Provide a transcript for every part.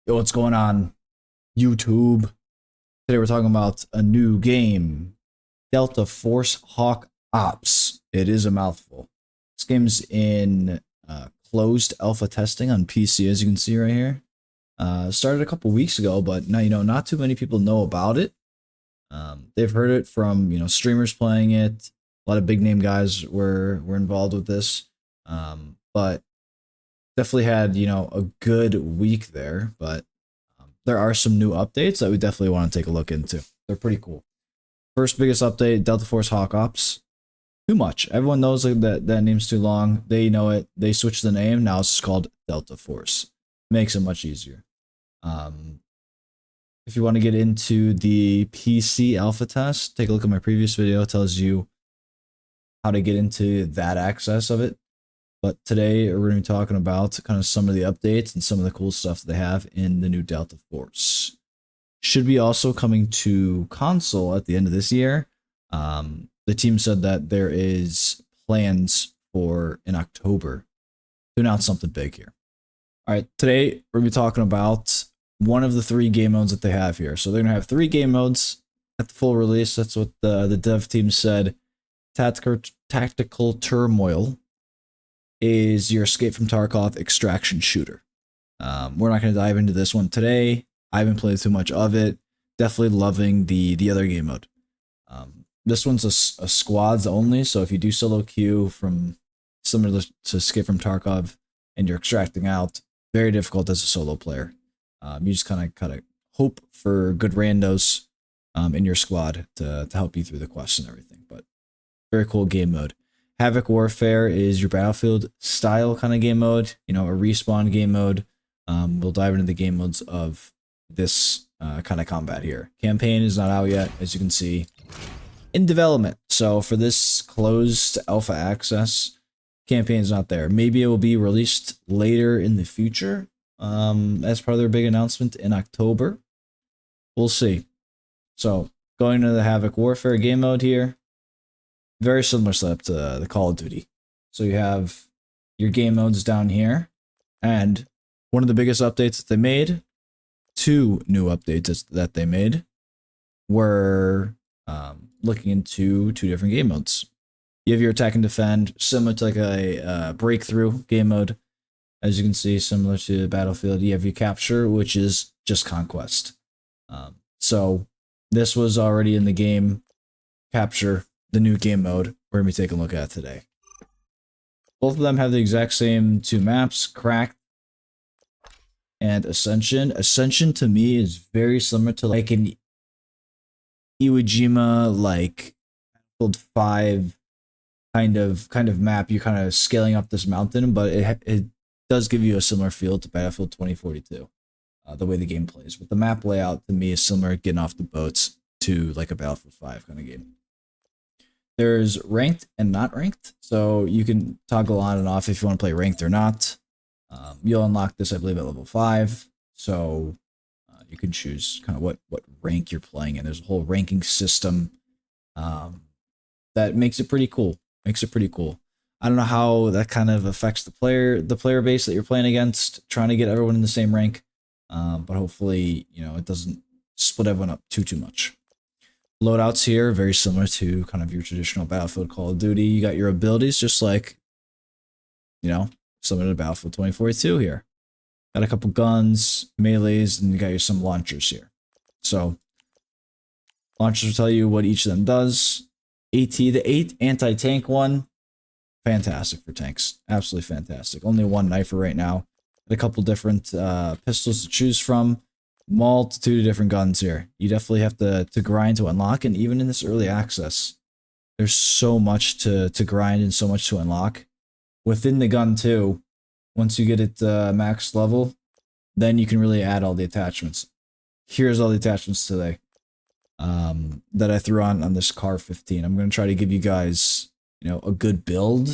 Yo, what's going on, YouTube? Today we're talking about a new game, Delta Force Hawk Ops. It is a mouthful. This game's in closed alpha testing on PC, as you can see right here. Started a couple weeks ago, but now not too many people know about it. They've heard it from streamers playing it. A lot of big name guys were involved with this, but definitely had a good week there. But there are some new updates that we definitely want to take a look into. They're pretty cool. First biggest update, Delta Force Hawk Ops. Too much. Everyone knows that name's too long. They know it. They switched the name. Now it's called Delta Force. Makes it much easier. If you want to get into the PC alpha test, take a look at my previous video. It tells you how to get into that access of it. But today we're going to be talking about kind of some of the updates and some of the cool stuff that they have in the new Delta Force. Should be also coming to console at the end of this year. The team said that there is plans for in October to announce something big here. All right, today we're going to be talking about one of the 3 game modes that they have here. So they're going to have 3 game modes at the full release. That's what the dev team said. Tactical Turmoil is your Escape from Tarkov extraction shooter. We're not going to dive into this one today. I haven't played too much of it. Definitely loving the other game mode. This one's a squads only, so if you do solo queue from similar to Escape from Tarkov and you're extracting out, very difficult as a solo player. You just kind of hope for good randos in your squad to help you through the quests and everything. But very cool game mode. Havoc Warfare is your Battlefield style kind of game mode, a respawn game mode. We'll dive into the game modes of this kind of combat here. Campaign is not out yet, as you can see, in development. So for this closed alpha access, campaign is not there. Maybe it will be released later in the future as part of their big announcement in October. We'll see. So going to the Havoc Warfare game mode here. Very similar setup to the Call of Duty. So you have your game modes down here. And one of the biggest updates that they made, 2 new updates that they made, were looking into 2 different game modes. You have your attack and defend, similar to like a breakthrough game mode. As you can see, similar to Battlefield. You have your capture, which is just conquest. So this was already in the game. Capture, the new game mode we're going to be taking a look at today. Both of them have the exact same 2 maps, Cracked and Ascension. Ascension to me is very similar to like an Iwo Jima, like Battlefield 5 kind of map. You're kind of scaling up this mountain, but it does give you a similar feel to Battlefield 2042, the way the game plays. But the map layout to me is similar, getting off the boats, to like a Battlefield 5 kind of game. There's ranked and not ranked, so you can toggle on and off if you want to play ranked or not. You'll unlock this, I believe, at level 5, so you can choose kind of what rank you're playing in. There's a whole ranking system that makes it pretty cool. I don't know how that kind of affects the player base that you're playing against, trying to get everyone in the same rank, but hopefully it doesn't split everyone up too much. Loadouts here, very similar to kind of your traditional Battlefield Call of Duty. You got your abilities, just like, similar to Battlefield 2042 here. Got a couple guns, melees, and you got some launchers here. So, launchers will tell you what each of them does. the anti-tank one, fantastic for tanks. Absolutely fantastic. Only 1 knifer right now. Got a couple different pistols to choose from. Multitude of different guns here. You definitely have to grind to unlock, and even in this early access, there's so much to grind and so much to unlock. Within the gun too, once you get it max level, then you can really add all the attachments. Here's all the attachments today that I threw on this Car 15. I'm going to try to give you guys, a good build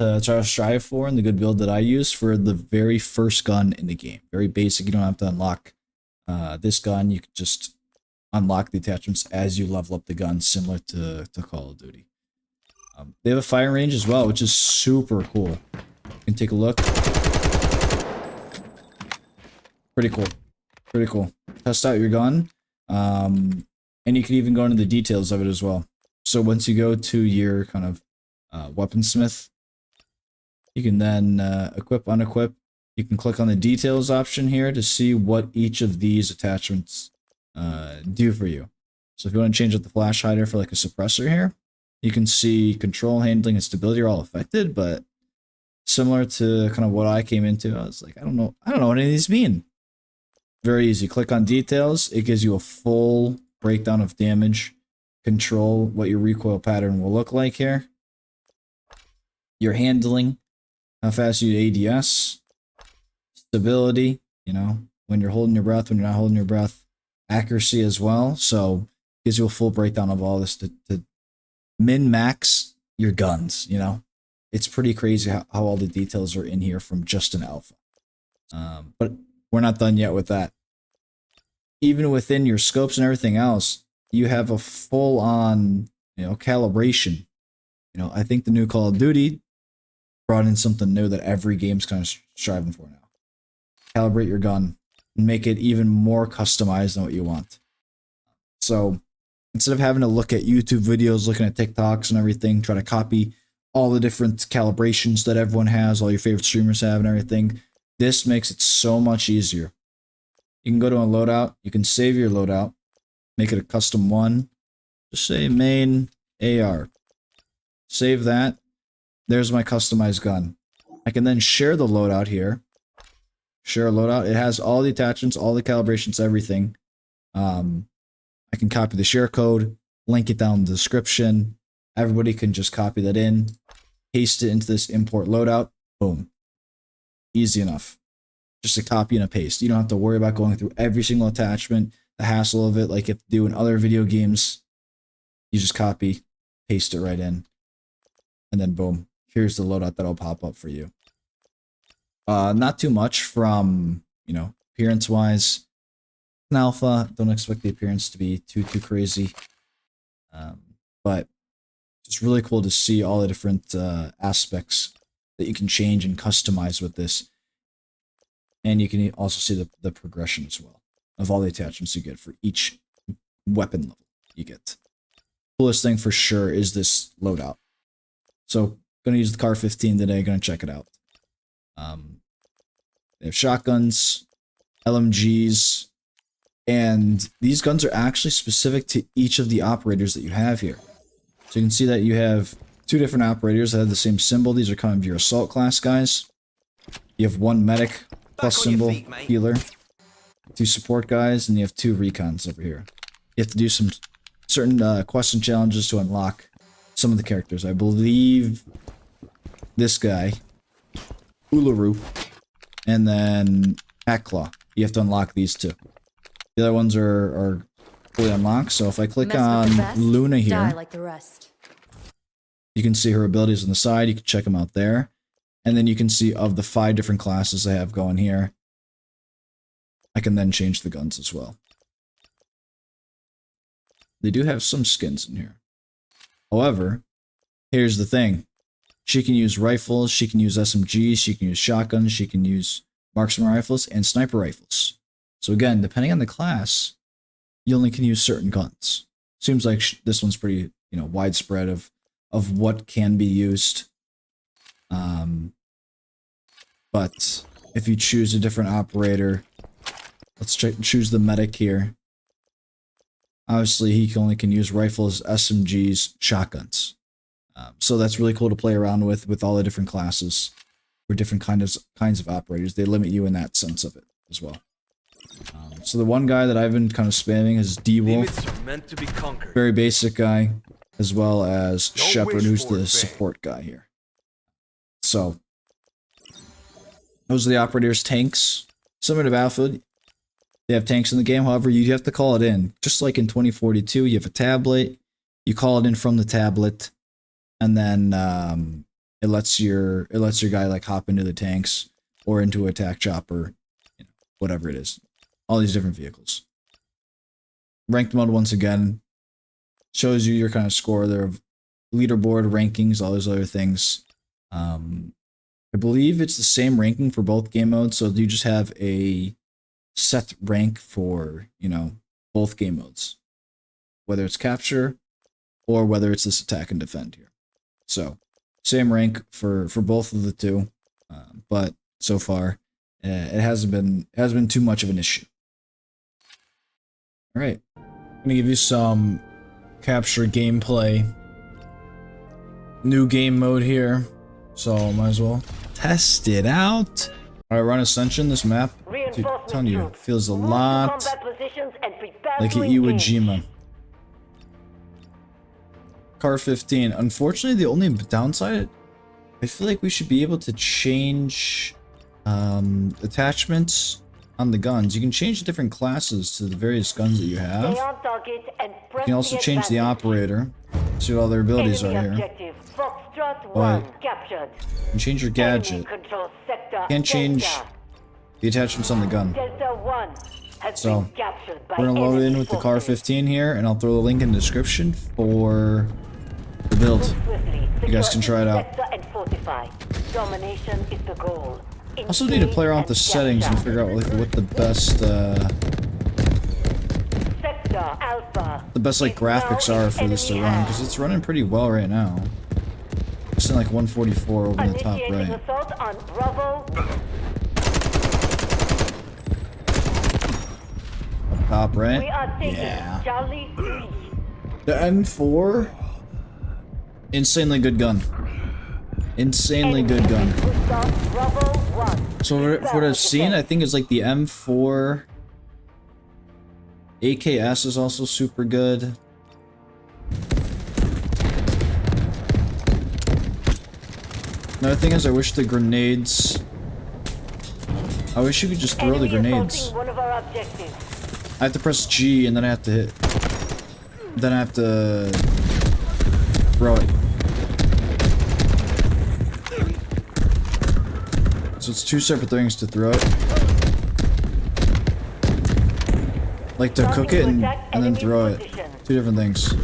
to try to strive for, and the good build that I use for the very first gun in the game. Very basic. You don't have to unlock this gun. You can just unlock the attachments as you level up the gun, similar to Call of Duty. They have a firing range as well, which is super cool. You can take a look. Pretty cool. Pretty cool. Test out your gun. And you can even go into the details of it as well. So once you go to your kind of weaponsmith, you can then equip, unequip. You can click on the details option here to see what each of these attachments do for you. So if you want to change out the flash hider for like a suppressor here, you can see control, handling, and stability are all affected, but similar to kind of what I came into, I was like, I don't know what any of these mean. Very easy. Click on details. It gives you a full breakdown of damage, control, what your recoil pattern will look like here, your handling, how fast you ADS, stability, you know, when you're holding your breath, when you're not holding your breath, accuracy as well. So it gives you a full breakdown of all this to min-max your guns, you know. It's pretty crazy how all the details are in here from just an alpha. But we're not done yet with that. Even within your scopes and everything else, you have a full-on, you know, calibration. You know, I think the new Call of Duty brought in something new that every game's kind of striving for now. Calibrate your gun and make it even more customized than what you want. So instead of having to look at YouTube videos, looking at TikToks and everything, try to copy all the different calibrations that everyone has, all your favorite streamers have and everything, this makes it so much easier. You can go to a loadout, you can save your loadout, make it a custom one, just say main AR. Save that. There's my customized gun. I can then share the loadout here. Share a loadout. It has all the attachments, all the calibrations, everything. I can copy the share code, link it down in the description. Everybody can just copy that in, paste it into this import loadout. Boom. Easy enough. Just a copy and a paste. You don't have to worry about going through every single attachment, the hassle of it like you have to do in other video games. You just copy, paste it right in, and then boom. Here's the loadout that'll pop up for you. Not too much from, you know, appearance-wise. An alpha, don't expect the appearance to be too crazy. But it's really cool to see all the different aspects that you can change and customize with this. And you can also see the progression as well of all the attachments you get for each weapon level you get. Coolest thing for sure is this loadout. So, gonna use the Car 15 today, gonna check it out. They have shotguns, LMGs, and these guns are actually specific to each of the operators that you have here. So you can see that you have two different operators that have the same symbol. These are kind of your assault class guys. You have one medic plus symbol healer, two support guys, and you have two recons over here. You have to do some certain quests and challenges to unlock some of the characters. I believe this guy, Uluru, and then Hackclaw. You have to unlock these two. The other ones are fully unlocked, so if I click on Luna here, like the rest. you can see her abilities on the side. You can check them out there. And then you can see of the 5 different classes I have going here, I can then change the guns as well. They do have some skins in here. However, here's the thing. She can use rifles, she can use SMGs, she can use shotguns, she can use marksman rifles, and sniper rifles. So again, depending on the class, you only can use certain guns. Seems like this one's pretty, you know, widespread of what can be used. But if you choose a different operator, let's choose the medic here. Obviously, he only can use rifles, SMGs, shotguns. So that's really cool to play around with all the different classes or different kinds of operators. They limit you in that sense of it as well. So the one guy that I've been kind of spamming is D-Wolf. Very basic guy, as well as Shepard, who's the support guy here. So those are the operators' tanks. Similar to Battlefield, they have tanks in the game. However, you have to call it in. Just like in 2042, you have a tablet. You call it in from the tablet, and then it lets your guy like hop into the tanks or into attack chopper, you know, whatever it is. All these different vehicles. Ranked mode once again shows you your kind of score there of leaderboard rankings, all those other things. I believe it's the same ranking for both game modes, so you just have a set rank for, you know, both game modes, whether it's capture or whether it's this attack and defend here. So same rank for both of the two, but so far it hasn't been too much of an issue. All right, I'm gonna give you some capture gameplay. New game mode here, so might as well test it out. All right, run Ascension. This map, dude, I'm telling you, feels a lot like Iwo Jima. Car 15. Unfortunately, the only downside, I feel like we should be able to change attachments on the guns. You can change the different classes to the various guns that you have. You can also change the operator. See what all their abilities are here. But you can change your gadget. You can't change the attachments on the gun. So we're gonna load in with the Car 15 here, and I'll throw the link in the description for the build. You guys can try it out. Also need to play around with the settings and figure out like what the best like graphics are for this to run, because it's running pretty well right now. It's in like 144 over in the top right. Up top right? Yeah. The M4, insanely good gun. Insanely good gun. So for what I've seen, I think it's like the M4 AKS is also super good. Another thing is, I wish the grenades. I wish you could just throw the grenades. I have to press G and then I have to hit. Then I have to throw it. So it's two separate things to throw it. Like to cook it and then throw it. Two different things.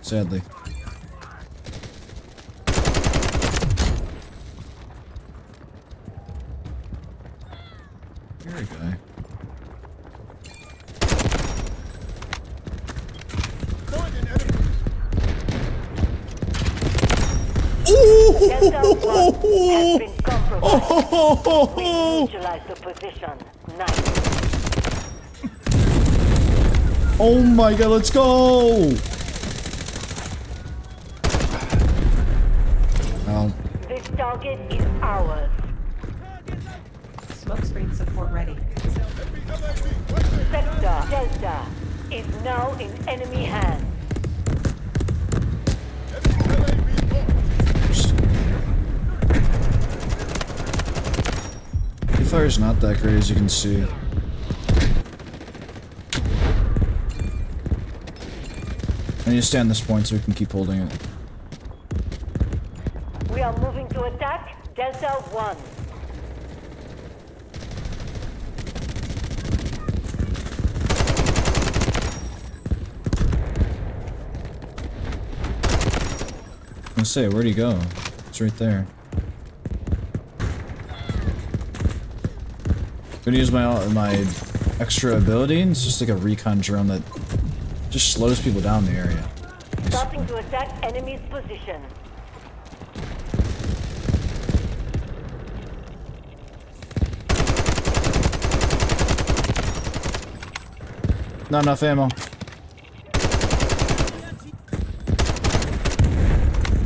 Sadly. Here we go. Oh my god, let's go! Oh. This target is ours. Smoke screen support ready. Sector Delta is now in enemy hands. The fire's not that great, as you can see. I need to stay on this point so we can keep holding it. We are moving to attack Delta 1. I was gonna say, where'd he go? It's right there. I'm gonna use my extra ability, and it's just like a recon drone that just slows people down in the area. Starting to attack enemy's position. Not enough ammo.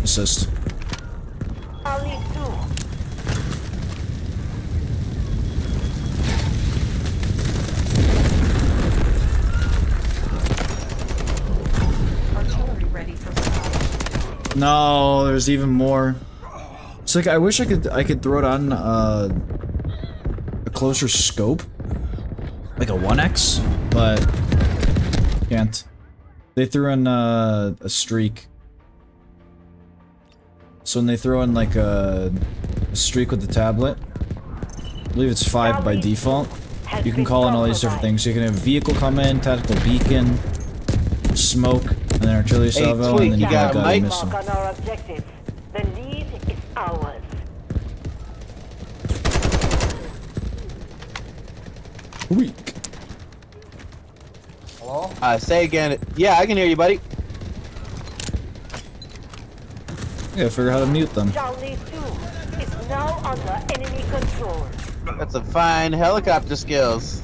Assist. Ali 2. Artillery ready for fire. No, there's even more. It's like I wish I could throw it on a closer scope, like a 1x, but can't. They threw in a streak. So when they throw in like a streak with the tablet, I believe it's 5 by default. You can call in all these different things. So you can have vehicle come in, tactical beacon, smoke, and then artillery salvo, and then you got a missile. On our objectives. The lead is ours. Weak. Hello? Say again. Yeah, I can hear you, buddy. Yeah, figure out how to mute them. Charlie 2 is now under enemy control. That's some fine helicopter skills.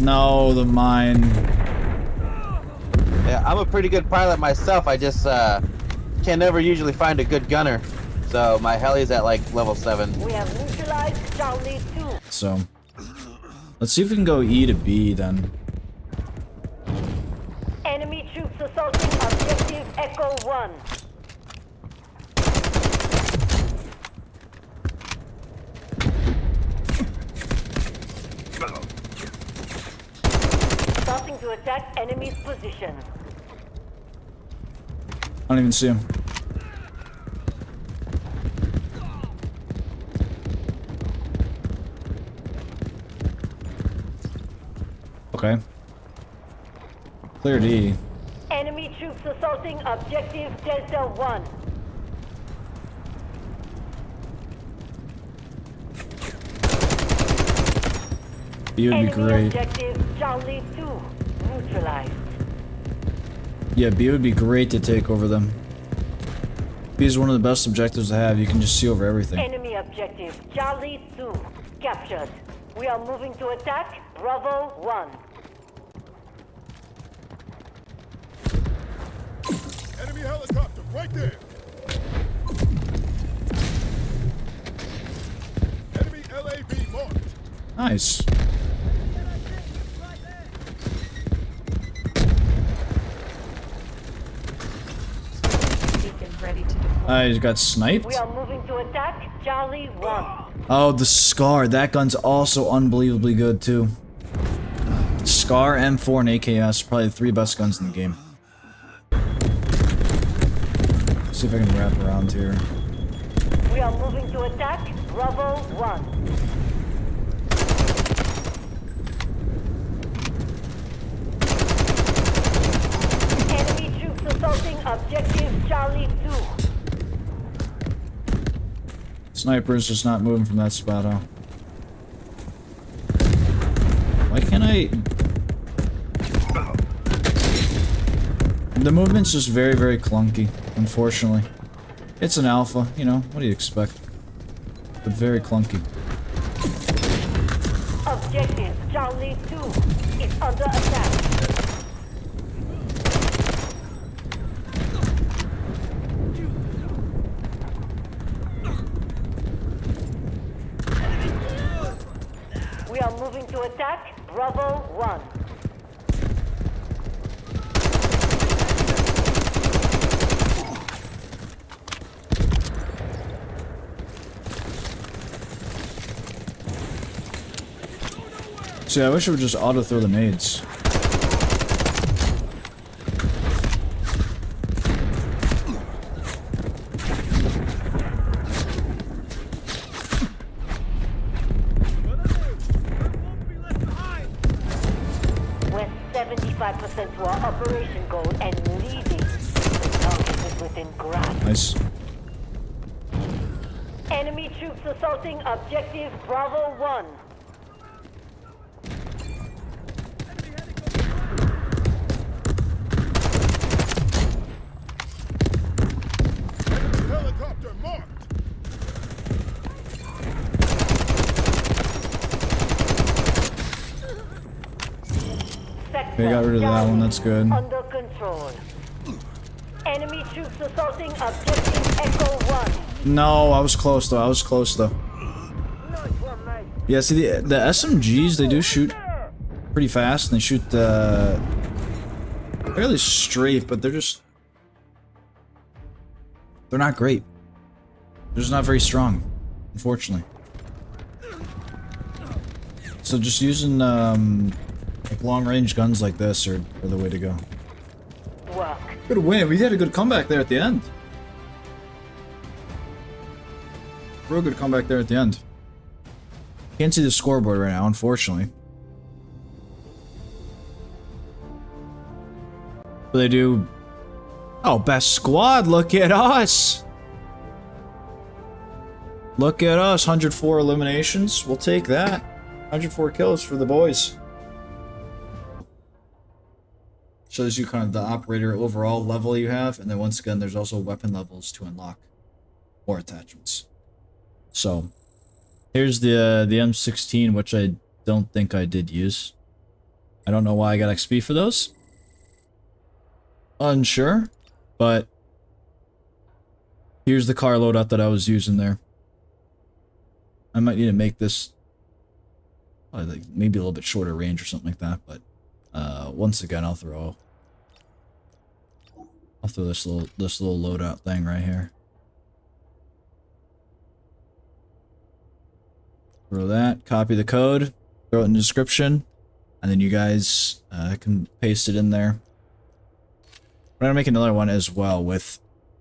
No, the mine. Yeah, I'm a pretty good pilot myself. I just can never usually find a good gunner. So my heli's at like level 7. We have neutralized Charlie 2. So, let's see if we can go E to B then. Enemy troops assaulting objective Echo 1. Starting to attack enemy's position. I don't even see him. Okay. Clear D. Enemy troops assaulting objective Delta 1. B would be Enemy great. objective Charlie 2 neutralized. Yeah, B would be great to take over them. B is one of the best objectives to have. You can just see over everything. Enemy objective Charlie 2 captured. We are moving to attack Bravo 1. Enemy helicopter right there. Enemy LAV marked. Nice. Beacon ready to deploy. I just got sniped. We are moving to attack Charlie 1. Oh, the Scar. That gun's also unbelievably good, too. Scar, M4, and AKS. Probably the 3 best guns in the game. See if I can wrap around here. We are moving to attack Bravo 1. Enemy troops assaulting objective Charlie 2. Sniper's just not moving from that spot, huh? Why can't I... The movement's just very, very clunky, unfortunately. It's an alpha, you know, what do you expect? But very clunky. Objective Charlie 2 is under attack. We are moving to attack Bravo 1. See, I wish I would just auto-throw the nades. We're 75% to our operation goal and leading. The target is within grasp. Nice. Enemy troops assaulting objective Bravo 1. Enemy helicopter marked. Sector Okay, got rid of that one, that's good. Under control. Enemy troops assaulting objective Echo 1. No, I was close though, I was close though. Yeah, see, the SMGs, they do shoot pretty fast, and they shoot fairly straight, but they're just... They're not great. They're just not very strong, unfortunately. So just using, like long-range guns like this are the way to go. Work. Good win, we had a good comeback there at the end. Real good comeback there at the end. Can't see the scoreboard right now, unfortunately. But they do. Oh, best squad. Look at us. Look at us. 104 eliminations. We'll take that. 104 kills for the boys. Shows you kind of the operator overall level you have, and then once again, there's also weapon levels to unlock more attachments. So, here's the M16, which I don't think I did use. I don't know why I got XP for those. Unsure, but here's the car loadout that I was using there. I might need to make this like maybe a little bit shorter range or something like that, but once again, I'll throw this little loadout thing right here. Throw that, copy the code, throw it in the description, and then you guys can paste it in there. I'm gonna make another one as well with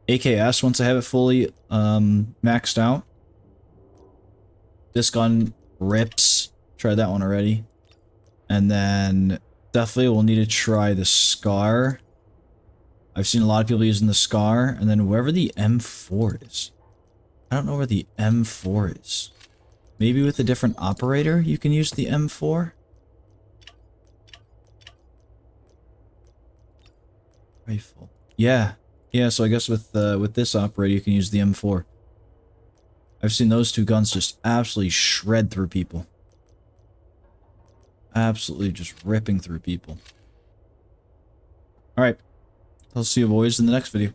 AKS once I have it fully maxed out. This gun rips. Tried that one already. And then definitely we'll need to try the SCAR. I've seen a lot of people using the SCAR, and then wherever the M4 is. I don't know where the M4 is. Maybe with a different operator you can use the M4? Rifle. Yeah. Yeah, so I guess with this operator you can use the M4. I've seen those two guns just absolutely shred through people. Absolutely just ripping through people. Alright. I'll see you boys in the next video.